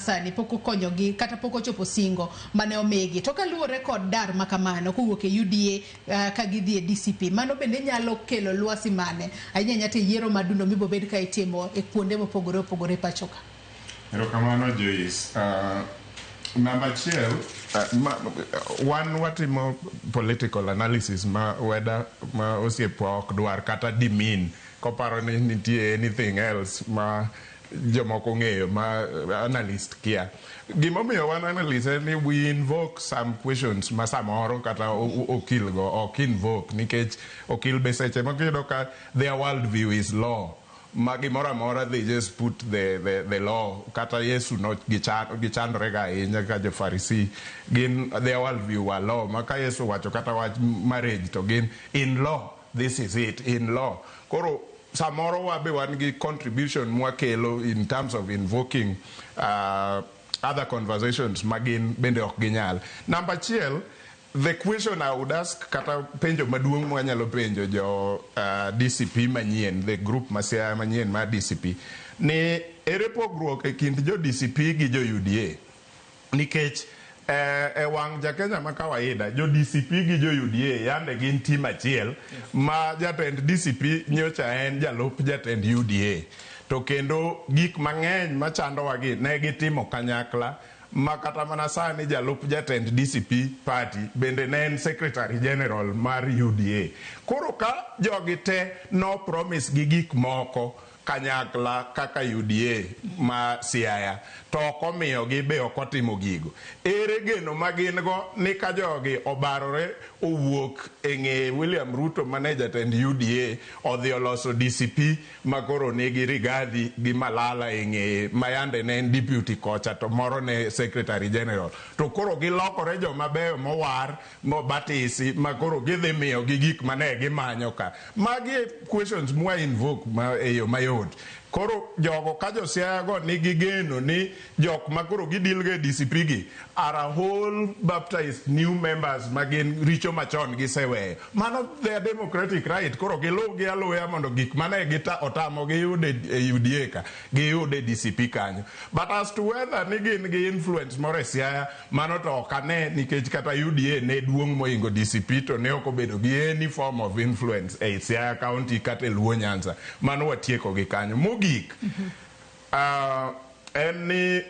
sani poko konyogi kata poko chopo singo mane omegi to kaluwore kod dar makamano kowuok e UDA ka gidhi e DCP mano bende nyalo kelo lwasi mane ahinya te yiero madundo mibo bed ka itimo e kuonde mopogore opogore pachoka. Erokamano Joyce. Number 12, one what more political analysis whether osiepwa ok dwar kata demean koparo ni nitie anything else jomoko ng'eyo analyst kia. Gimomiyo wan analyst ni we invoke some questions ma samoro kata okil go ok invoke nikech okil be seche moko iyudo ka their world view is law. Mora they just put the law kata Yesu no gichandore ga ahinya ka jo Pharisee gin their world view wa law maka Yesu wacho kata wach marriage to gin in law, this is it in law. Koro samoro wabe wan gi contribution mwakelo in terms of invoking other conversations magin bende ok ginyal. Number 12, the question I would ask kata penjo maduong' mwanyalo penjo jo DCP manyien, the group masia manyien ma DCP ni ere pogruok e kind jo DCP gi jo UDA nikech e wang' jakenya ma kawaida jo DCP gi jo UDA yande gin team achiel ma jatend DCP nyocha en jalup jatend UDA to kendo gik mang'eny machando wagi ne gitimo kanyakla makata mana sani jalup jatend DCP party bende ne en secretary general mar UDA. Koro ka jogi te no promise gi gik moko kanyakla kaka UDA ma Siaya to okomiyo gi be okotimo gigo. Ere geno magin go ni ka jogi obarore owuok eng'e William Ruto mane jatend UDA odhi oloso DCP makoro nigi Rigathi gi Malala eng'e mayande ne en deputy kocha to moro ne secretary general to koro gilokore joma beyo mowar mobatisi makoro gidhi miyo gi gik mane gimanyo ka. Magi questions mwa invoke eyo mayot. Koro jogo ka jo Siaya go nigi geno ni jok makoro gidilge DCP gi are a whole baptized new members magin richo machon giseweyo. Mano their democratic right. Koro gilu gi aluya mondo gik mane otamo giyude e UDA ka giyude DCP kanyo. But as to whether ni gin gi influence more e Siaya mano to okane nikech kata UDA ne duong' moingo DCP to ne okobedo gi any form of influence e Siaya County kata e Luo Nyanza. Mano watieko gi kanyo. Mogik en ni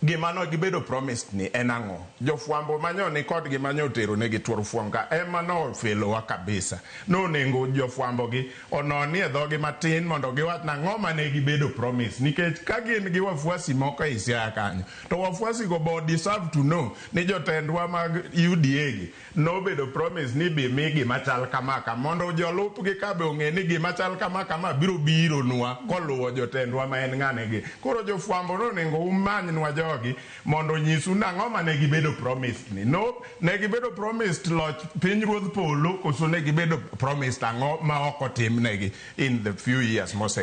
gimano gibedo promised ni enang'o. Jofwambo manyo ni kod gimanyo tero negi tuor fuonga ema no felowa kabisa. No nengo jofwambo gi ononi e dhogi matin mondo giwach na ng'oma ne gibedo promise nikech ka gin gi wafuasi moko e Siaya kanyo to wafuasi go bo deserve to know ni jotendwa mag UDA gi no bedo promise ni bi migi machal kama mondo jolup gi kabe ong'e ni gima chal kama biro nwa koluwo jotendwa ma en ng'ane gi. Koro jofwambo no nengo umanynwa jogi mondo nyisu nang'o ma ne gibedo promised ni. No, ne gibedo promised loch pinyruodh polo koso ne gibedo promised ang'o ma ok otim negi in the few years mose